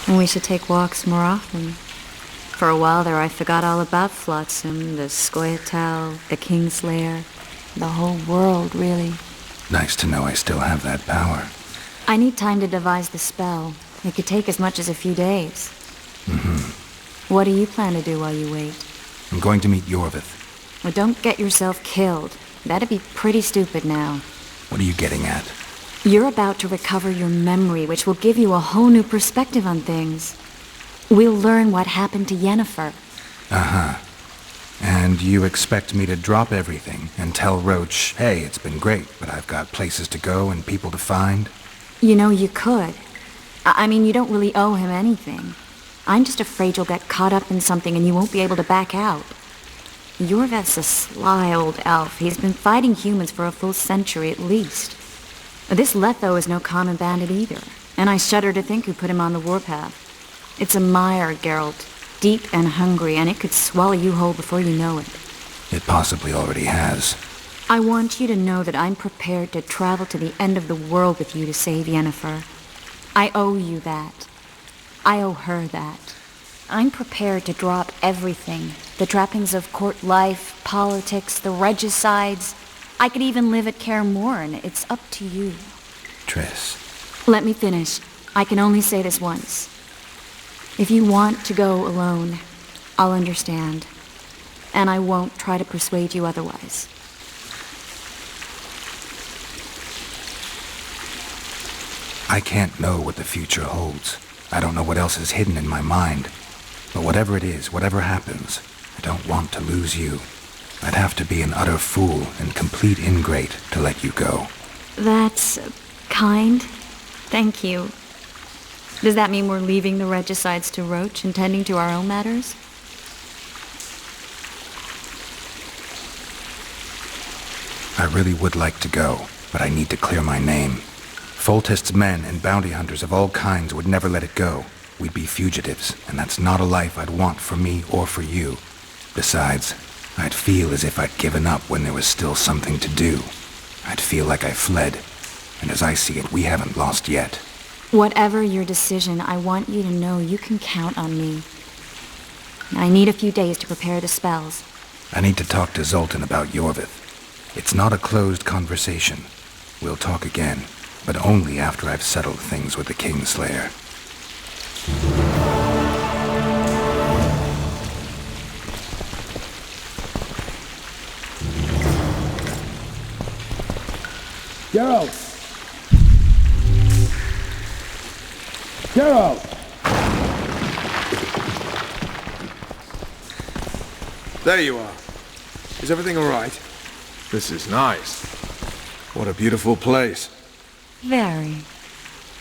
And we should take walks more often. For a while there, I forgot all about Flotsam, the scoia'tael, the Kingslayer, the whole world, really. Nice to know I still have that power. I need time to devise the spell. It could take as much as a few days. What do you plan to do while you wait? I'm going to meet Iorveth. Well, don't get yourself killed. That'd be pretty stupid now. What are you getting at? You're about to recover your memory, which will give you a whole new perspective on things. We'll learn what happened to Yennefer. And you expect me to drop everything and tell Roche, hey, it's been great, but I've got places to go and people to find? You know, you could. I mean, you don't really owe him anything. I'm just afraid you'll get caught up in something and you won't be able to back out. Iorveth's a sly old elf. He's been fighting humans for a full century at least. This Letho is no common bandit either, and I shudder to think who put him on the warpath. It's a mire, Geralt, deep and hungry, and it could swallow you whole before you know it. It possibly already has. I want you to know that I'm prepared to travel to the end of the world with you to save Yennefer. I owe you that. I owe her that. I'm prepared to drop everything. The trappings of court life, politics, the regicides. I could even live at Kaer Morhen. It's up to you. Triss. Let me finish. I can only say this once. If you want to go alone, I'll understand. And I won't try to persuade you otherwise. I can't know what the future holds. I don't know what else is hidden in my mind. But whatever it is, whatever happens, I don't want to lose you. I'd have to be an utter fool and complete ingrate to let you go. That's kind. Thank you. Does that mean we're leaving the regicides to Roche and tending to our own matters? I really would like to go, but I need to clear my name. Foltest's men and bounty hunters of all kinds would never let it go. We'd be fugitives, and that's not a life I'd want for me or for you. Besides, I'd feel as if I'd given up when there was still something to do. I'd feel like I fled, and as I see it, we haven't lost yet. Whatever your decision, I want you to know you can count on me. I need a few days to prepare the spells. I need to talk to Zoltan about Iorveth. It's not a closed conversation. We'll talk again, but only after I've settled things with the Kingslayer. Geralt! Geralt! There you are. Is everything all right? This is nice. What a beautiful place. Very.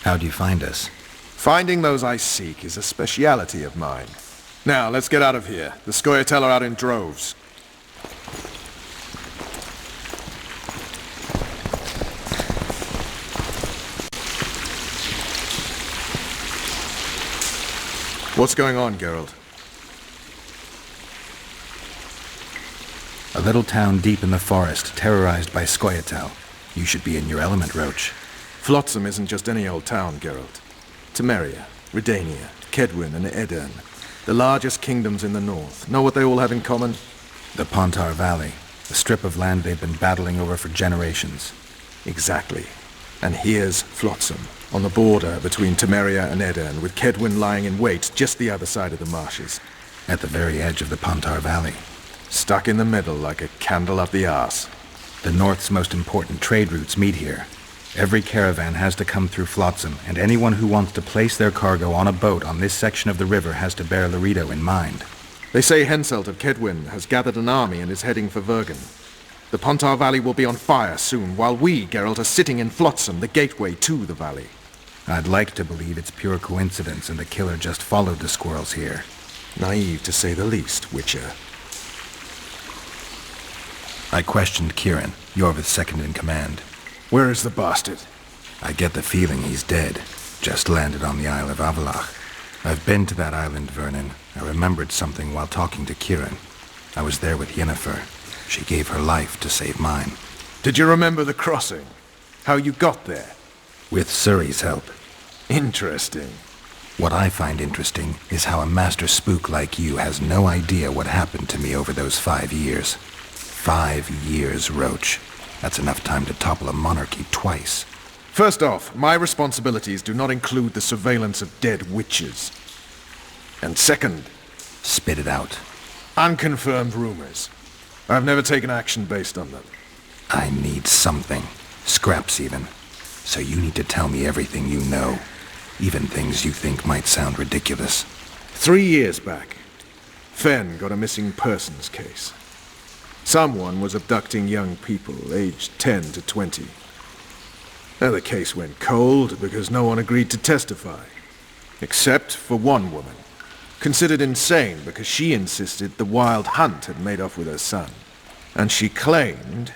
How'd you find us? Finding those I seek is a speciality of mine. Now, let's get out of here. The scoia'tael are out in droves. What's going on, Geralt? A little town deep in the forest, terrorized by scoia'tael. You should be in your element, Roche. Flotsam isn't just any old town, Geralt. Temeria, Redania, Kedwin, and Edirn. The largest kingdoms in the north. Know what they all have in common? The Pontar Valley, a strip of land they've been battling over for generations. Exactly. And here's Flotsam, on the border between Temeria and Edirn, with Kedwin lying in wait just the other side of the marshes. At the very edge of the Pontar Valley. Stuck in the middle like a candle up the arse. The north's most important trade routes meet here. Every caravan has to come through Flotsam, and anyone who wants to place their cargo on a boat on this section of the river has to bear Laredo in mind. They say Henselt of Kedwin has gathered an army and is heading for Vergen. The Pontar Valley will be on fire soon, while we, Geralt, are sitting in Flotsam, the gateway to the valley. I'd like to believe it's pure coincidence and the killer just followed the squirrels here. Naive to say the least, Witcher. I questioned Kieran, Iorveth's second in command. Where is the bastard? I get the feeling he's dead. Just landed on the Isle of Avalach. I've been to that island, Vernon. I remembered something while talking to Kieran. I was there with Yennefer. She gave her life to save mine. Did you remember the crossing? How you got there? With Suri's help. Interesting. What I find interesting is how a master spook like you has no idea what happened to me over those 5 years. 5 years, Roche. That's enough time to topple a monarchy twice. First off, my responsibilities do not include the surveillance of dead witches. And second, Spit it out. unconfirmed rumors. I've never taken action based on them. I need something. Scraps even. So you need to tell me everything you know. Even things you think might sound ridiculous. 3 years back, Fen got a missing persons case. Someone was abducting young people aged 10 to 20. Now the case went cold because no one agreed to testify. Except for one woman, considered insane because she insisted the Wild Hunt had made off with her son. And she claimed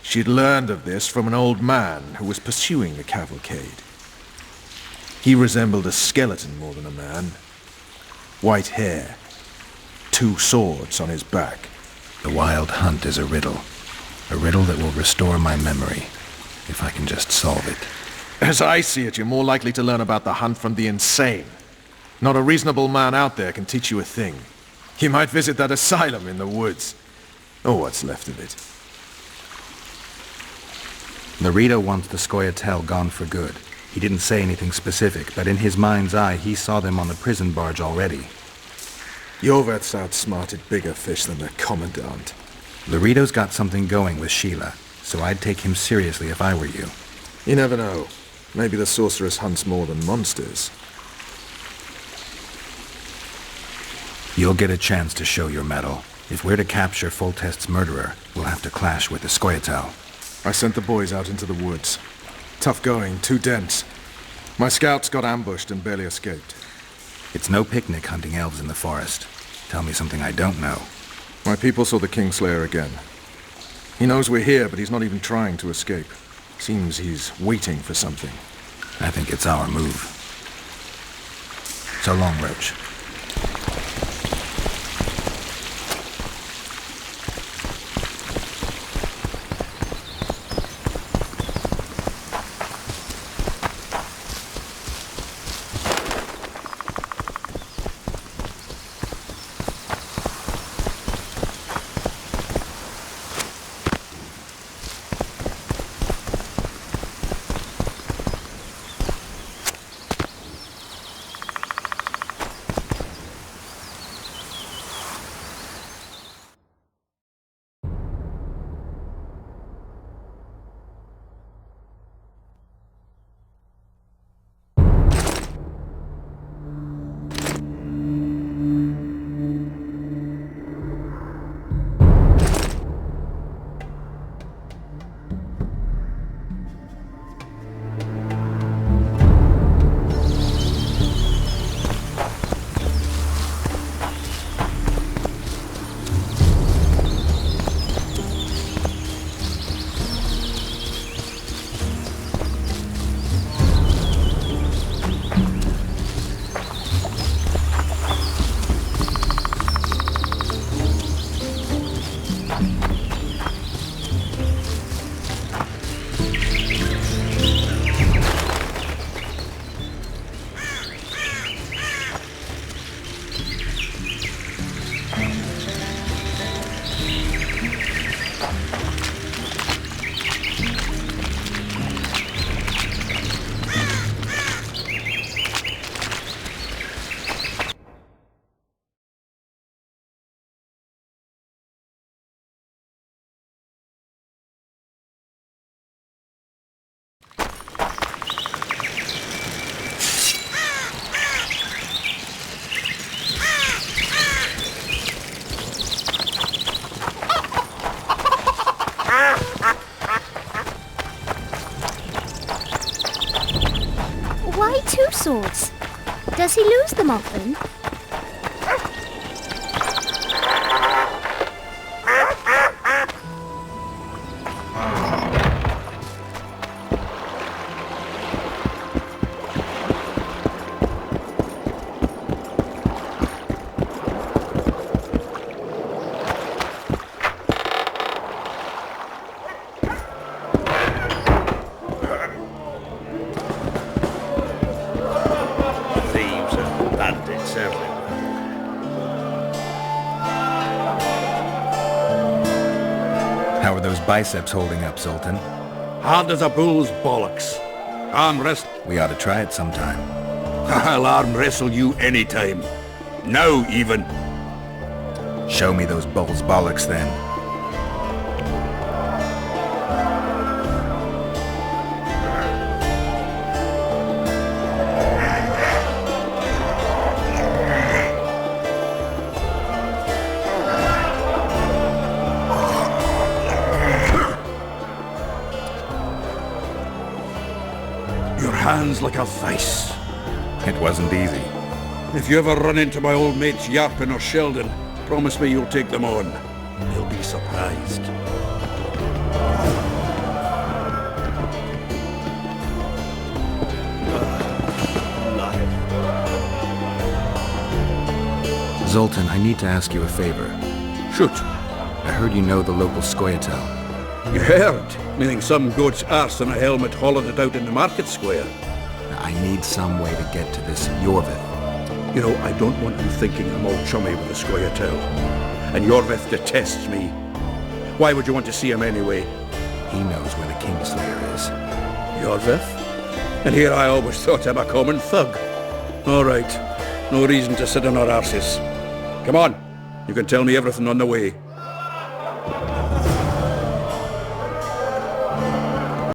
she'd learned of this from an old man who was pursuing the cavalcade. He resembled a skeleton more than a man. White hair, 2 swords on his back. The Wild Hunt is a riddle. A riddle that will restore my memory, if I can just solve it. As I see it, you're more likely to learn about the hunt from the insane. Not a reasonable man out there can teach you a thing. You might visit that asylum in the woods. Or what's left of it. Laredo wants the scoia'tael gone for good. He didn't say anything specific, but in his mind's eye, he saw them on the prison barge already. Iorveth's outsmarted bigger fish than the Commandant. Laredo's got something going with Sheila, so I'd take him seriously if I were you. You never know. Maybe the sorceress hunts more than monsters. You'll get a chance to show your mettle. If we're to capture Foltest's murderer, we'll have to clash with the scoia'tael. I sent the boys out into the woods. Tough going, too dense. My scouts got ambushed and barely escaped. It's no picnic hunting elves in the forest. Tell me something I don't know. My people saw the Kingslayer again. He knows we're here, but he's not even trying to escape. Seems he's waiting for something. I think it's our move. So long, Roche. Why 2 swords? Does he lose them often? Thieves those biceps holding up, Zoltan? Hard as a bull's bollocks. Arm wrestle. We ought to try it sometime. I'll arm wrestle you anytime. Now, even. Show me those bull's bollocks, then. Your hand's like a vice. It wasn't easy. If you ever run into my old mates Yarpin or Sheldon, promise me you'll take them on. They'll be surprised. Zoltan, I need to ask you a favor. Shoot. I heard you know the local scoia'tael. You heard? Meaning some goat's arse and a helmet hollowed it out in the market square. I need some way to get to this Iorveth. You know, I don't want you thinking I'm all chummy with the scoia'tael. And Iorveth detests me. Why would you want to see him anyway? He knows where the Kingslayer is. Iorveth? And here I always thought him a common thug. All right. No reason to sit on our arses. Come on. You can tell me everything on the way.